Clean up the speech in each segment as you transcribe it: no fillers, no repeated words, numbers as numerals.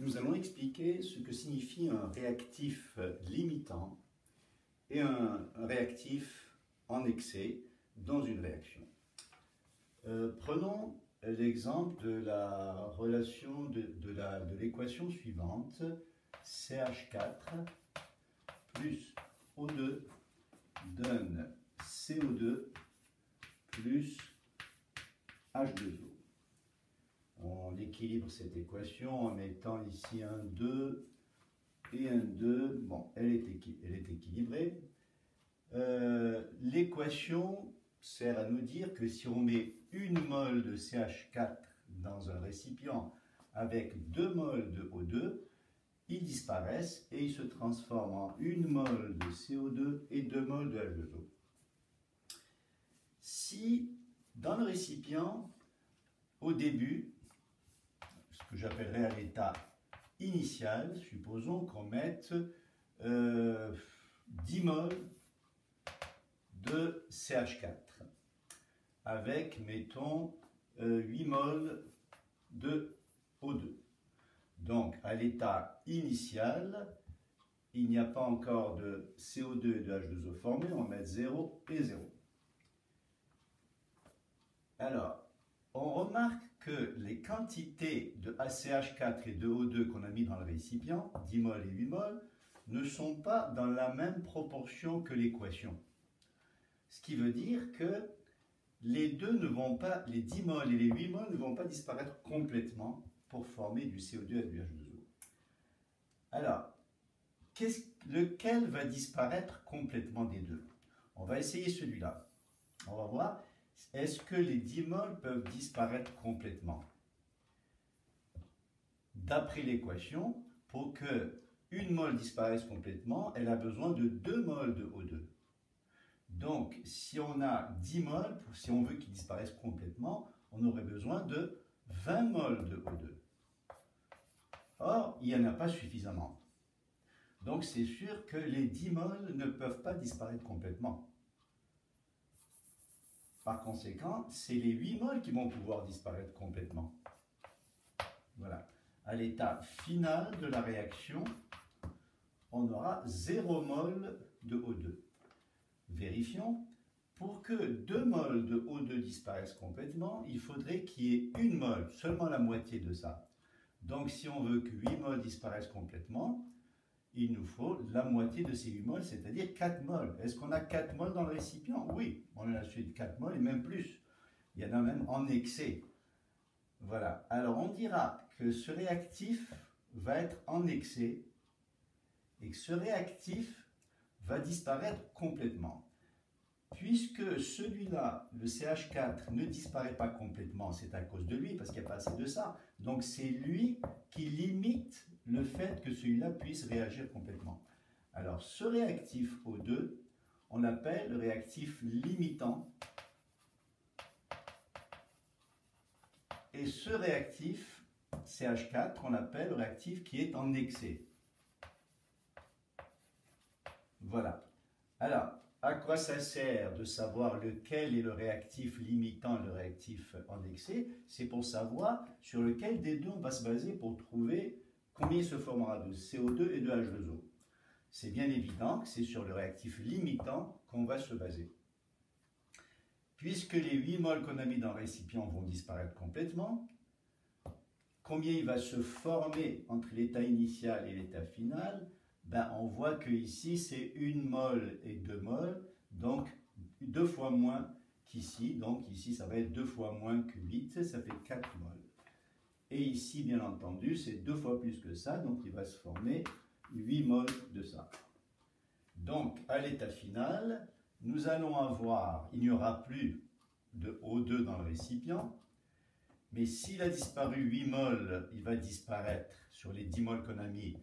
nous allons expliquer ce que signifie un réactif limitant et un réactif en excès dans une réaction. Prenons l'exemple de la relation de l'équation suivante, CH4 plus O2 donne CO2 plus H2O. On équilibre cette équation en mettant ici un 2 et un 2. Bon, elle est équilibrée. L'équation sert à nous dire que si on met une mole de CH4 dans un récipient avec 2 moles de O2, ils disparaissent et ils se transforment en une mole de CO2 et 2 moles de H2O. Si dans le récipient, au début, ce que j'appellerais à l'état initial, supposons qu'on mette 10 moles de CH4 avec, mettons, 8 moles de O2. Donc, à l'état initial, il n'y a pas encore de CO2 et de H2O formés, on va mettre 0 et 0. Alors, on remarque que les quantités de ACH4 et de O2 qu'on a mis dans le récipient, 10 moles et 8 moles, ne sont pas dans la même proportion que l'équation. Ce qui veut dire que les deux ne vont pas, les 10 moles et les 8 moles ne vont pas disparaître complètement pour former du CO2 et du H2O. Alors, lequel va disparaître complètement des deux? On va essayer celui-là. On va voir, est-ce que les 10 moles peuvent disparaître complètement? D'après l'équation, pour que une mole disparaisse complètement, elle a besoin de 2 moles de O2. Donc, si on a 10 moles, si on veut qu'ils disparaissent complètement, on aurait besoin de 20 moles de O2. Or, il n'y en a pas suffisamment. Donc, c'est sûr que les 10 moles ne peuvent pas disparaître complètement. Par conséquent, c'est les 8 moles qui vont pouvoir disparaître complètement. Voilà. À l'état final de la réaction, on aura 0 mol de O2. Vérifions. Pour que 2 moles de O2 disparaissent complètement, il faudrait qu'il y ait une mole, seulement la moitié de ça. Donc, si on veut que 8 moles disparaissent complètement, il nous faut la moitié de ces 8 moles, c'est-à-dire 4 moles. Est-ce qu'on a 4 moles dans le récipient? Oui, on a suite 4 moles et même plus. Il y en a même en excès. Voilà. Alors, on dira que ce réactif va être en excès et que ce réactif va disparaître complètement. Puisque celui-là, le CH4, ne disparaît pas complètement, c'est à cause de lui, parce qu'il n'y a pas assez de ça. Donc c'est lui qui limite le fait que celui-là puisse réagir complètement. Alors ce réactif O2, on l'appelle le réactif limitant. Et ce réactif CH4, on l'appelle le réactif qui est en excès. Voilà. Alors, à quoi ça sert de savoir lequel est le réactif limitant et le réactif en excès? C'est pour savoir sur lequel des deux on va se baser pour trouver combien il se formera de CO2 et de H2O. C'est bien évident que c'est sur le réactif limitant qu'on va se baser. Puisque les 8 moles qu'on a mis dans le récipient vont disparaître complètement, combien il va se former entre l'état initial et l'état final? Ben, on voit que ici c'est 1 mole et 2 moles, donc 2 fois moins qu'ici, donc ici ça va être 2 fois moins que 8, ça fait 4 moles. Et ici bien entendu c'est 2 fois plus que ça, donc il va se former 8 moles de ça. Donc à l'état final, nous allons avoir, il n'y aura plus de O2 dans le récipient, mais s'il a disparu 8 moles, il va disparaître sur les 10 moles qu'on a mis,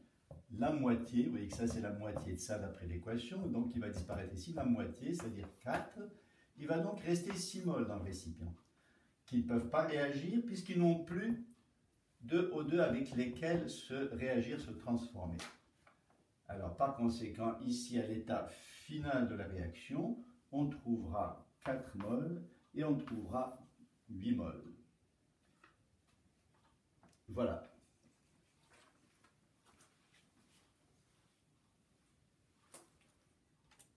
la moitié, vous voyez que ça c'est la moitié de ça d'après l'équation, donc il va disparaître ici la moitié, c'est-à-dire 4. Il va donc rester 6 moles dans le récipient, qui ne peuvent pas réagir puisqu'ils n'ont plus de O2 avec lesquels réagir, se transformer. Alors par conséquent, ici à l'état final de la réaction, on trouvera 4 moles et on trouvera 8 moles. Voilà.